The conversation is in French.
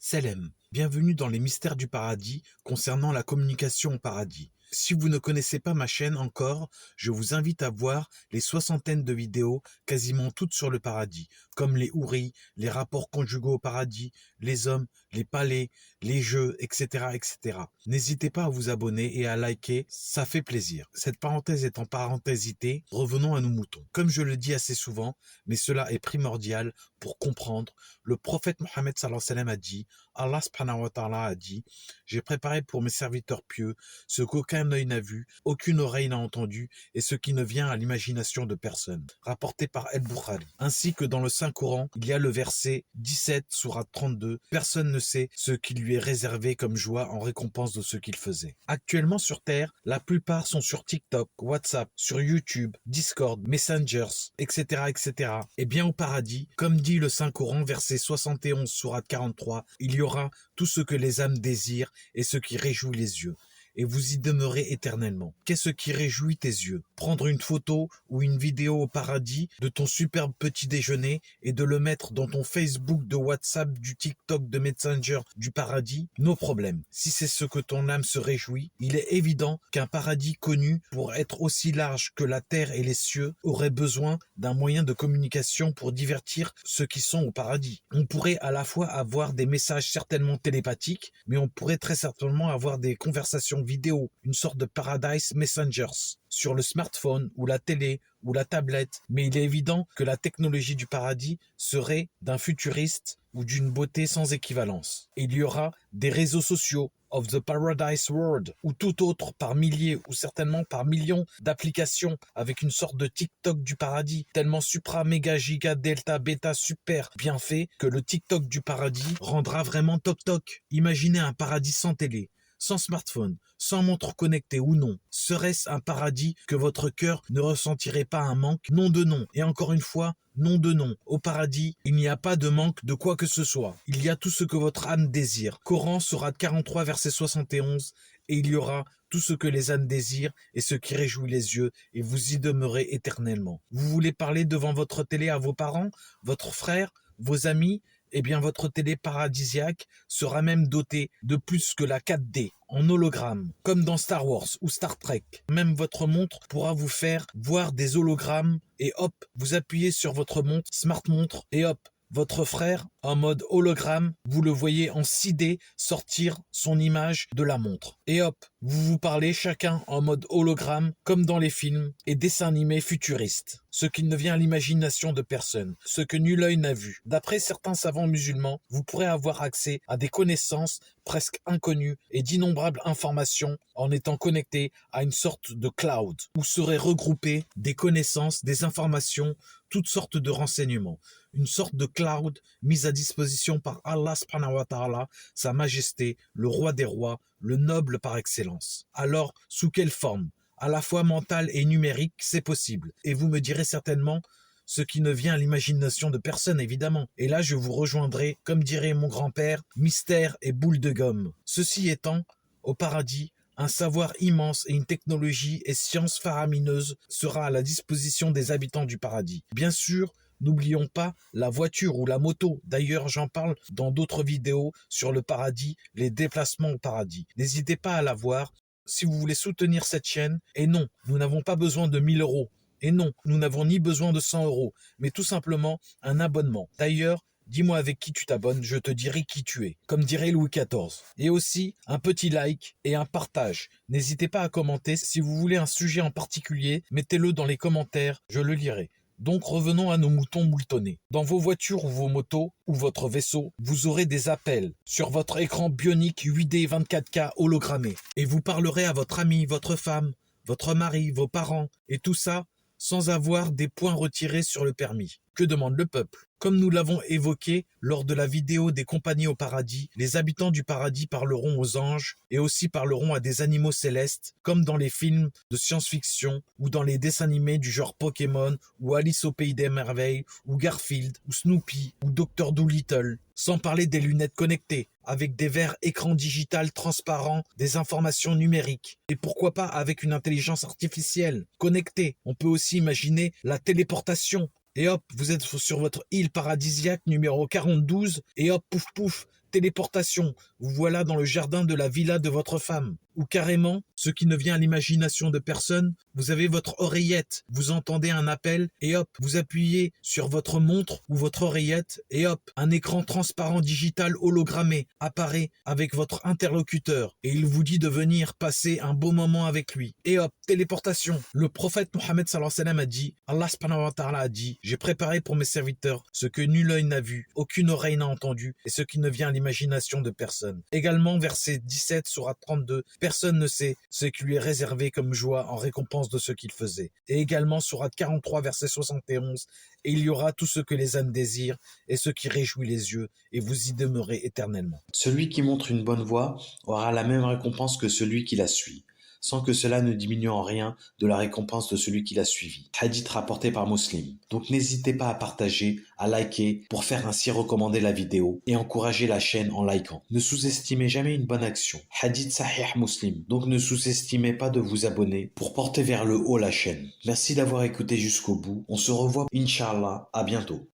Salam, bienvenue dans les mystères du paradis concernant la communication au paradis. Si vous ne connaissez pas ma chaîne encore, je vous invite à voir les soixantaines de vidéos, quasiment toutes sur le paradis, comme les houris, les rapports conjugaux au paradis, les hommes, les palais, les jeux, etc. etc. N'hésitez pas à vous abonner et à liker, ça fait plaisir. Cette parenthèse étant parenthésité, revenons à nos moutons. Comme je le dis assez souvent, mais cela est primordial pour comprendre, le prophète Mohammed sallallahu alayhi wa sallam a dit, Allah subhanahu wa ta'ala a dit, j'ai préparé pour mes serviteurs pieux ce qu'aucun œil n'a vu, aucune oreille n'a entendu, et ce qui ne vient à l'imagination de personne. Rapporté par El-Bukhari. Ainsi que dans le Saint-Coran, il y a le verset 17, sourate 32, personne ne sait ce qui lui est réservé comme joie en récompense de ce qu'il faisait. Actuellement sur Terre, la plupart sont sur TikTok, WhatsApp, sur YouTube, Discord, Messengers, etc., etc. Et bien au paradis, comme dit le Saint-Coran, verset 71, sourate 43, il y aura tout ce que les âmes désirent et ce qui réjouit les yeux. Et vous y demeurez éternellement. Qu'est-ce qui réjouit tes yeux? Prendre une photo ou une vidéo au paradis de ton superbe petit déjeuner et de le mettre dans ton Facebook, de WhatsApp, du TikTok, de Messenger, du paradis? No problème. Si c'est ce que ton âme se réjouit, il est évident qu'un paradis connu, pour être aussi large que la terre et les cieux, aurait besoin d'un moyen de communication pour divertir ceux qui sont au paradis. On pourrait à la fois avoir des messages certainement télépathiques, mais on pourrait très certainement avoir des conversations vidéo, une sorte de Paradise Messengers, sur le smartphone ou la télé ou la tablette, mais il est évident que la technologie du paradis serait d'un futuriste ou d'une beauté sans équivalence. Il y aura des réseaux sociaux of the Paradise World, ou tout autre par milliers ou certainement par millions d'applications avec une sorte de TikTok du paradis, tellement supra, méga, giga, delta, bêta, super bien fait que le TikTok du paradis rendra vraiment toc-toc. Imaginez un paradis sans télé, sans smartphone, sans montre connectée ou non. Serait-ce un paradis que votre cœur ne ressentirait pas un manque? Non de non. Et encore une fois, non de non. Au paradis, il n'y a pas de manque de quoi que ce soit. Il y a tout ce que votre âme désire. Coran, sourate 43, verset 71. Et il y aura tout ce que les âmes désirent et ce qui réjouit les yeux, et vous y demeurez éternellement. Vous voulez parler devant votre télé à vos parents, votre frère, vos amis? Eh bien votre télé paradisiaque sera même dotée de plus que la 4D, en hologramme, comme dans Star Wars ou Star Trek. Même votre montre pourra vous faire voir des hologrammes, et hop, vous appuyez sur votre montre, smart montre, et hop, votre frère, en mode hologramme, vous le voyez en 6D sortir son image de la montre. Et hop, vous vous parlez chacun en mode hologramme, comme dans les films et dessins animés futuristes. Ce qui ne vient à l'imagination de personne, ce que nul œil n'a vu. D'après certains savants musulmans, vous pourrez avoir accès à des connaissances presque inconnues et d'innombrables informations en étant connecté à une sorte de cloud, où seraient regroupées des connaissances, des informations, toutes sortes de renseignements. Une sorte de cloud mise à disposition par Allah subhanahu wa ta'ala, sa majesté, le roi des rois, le noble par excellence. Alors, sous quelle forme? À la fois mentale et numérique, c'est possible. Et vous me direz certainement ce qui ne vient à l'imagination de personne, évidemment. Et là, je vous rejoindrai, comme dirait mon grand-père, mystère et boule de gomme. Ceci étant, au paradis, un savoir immense et une technologie et science faramineuse sera à la disposition des habitants du paradis. Bien sûr, n'oublions pas la voiture ou la moto. D'ailleurs, j'en parle dans d'autres vidéos sur le paradis, les déplacements au paradis. N'hésitez pas à la voir si vous voulez soutenir cette chaîne. Et non, nous n'avons pas besoin de 1000 euros. Et non, nous n'avons ni besoin de 100 euros, mais tout simplement un abonnement. D'ailleurs, dis-moi avec qui tu t'abonnes, je te dirai qui tu es, comme dirait Louis XIV. Et aussi, un petit like et un partage. N'hésitez pas à commenter. Si vous voulez un sujet en particulier, mettez-le dans les commentaires, je le lirai. Donc revenons à nos moutons moultonnés. Dans vos voitures ou vos motos, ou votre vaisseau, vous aurez des appels sur votre écran bionique 8D 24K hologrammé. Et vous parlerez à votre ami, votre femme, votre mari, vos parents, et tout ça sans avoir des points retirés sur le permis. Que demande le peuple? Comme nous l'avons évoqué lors de la vidéo des compagnies au paradis, les habitants du paradis parleront aux anges et aussi parleront à des animaux célestes, comme dans les films de science-fiction ou dans les dessins animés du genre Pokémon ou Alice au pays des merveilles ou Garfield ou Snoopy ou Dr Dolittle. Sans parler des lunettes connectées, avec des verres écran digital transparents, des informations numériques. Et pourquoi pas avec une intelligence artificielle connectée. On peut aussi imaginer la téléportation. Et hop, vous êtes sur votre île paradisiaque numéro 42, et hop, pouf pouf, téléportation, vous voilà dans le jardin de la villa de votre femme. Ou carrément, ce qui ne vient à l'imagination de personne, vous avez votre oreillette, vous entendez un appel et hop, vous appuyez sur votre montre ou votre oreillette et hop, un écran transparent digital hologrammé apparaît avec votre interlocuteur et il vous dit de venir passer un beau moment avec lui. Et hop, téléportation. Le prophète Mohammed sallallahu alayhi wa sallam a dit, Allah subhanahu wa ta'ala a dit, j'ai préparé pour mes serviteurs ce que nul œil n'a vu, aucune oreille n'a entendu et ce qui ne vient à l'imagination de personne. Également, verset 17, sourate 32, personne ne sait ce qui lui est réservé comme joie en récompense de ce qu'il faisait. Et également, sourate 43, verset 71, et il y aura tout ce que les âmes désirent et ce qui réjouit les yeux, et vous y demeurez éternellement. Celui qui montre une bonne voie aura la même récompense que celui qui la suit, sans que cela ne diminue en rien de la récompense de celui qui l'a suivi. Hadith rapporté par Muslim. Donc n'hésitez pas à partager, à liker pour faire ainsi recommander la vidéo et encourager la chaîne en likant. Ne sous-estimez jamais une bonne action. Hadith Sahih Muslim. Donc ne sous-estimez pas de vous abonner pour porter vers le haut la chaîne. Merci d'avoir écouté jusqu'au bout. On se revoit Inch'Allah. À bientôt.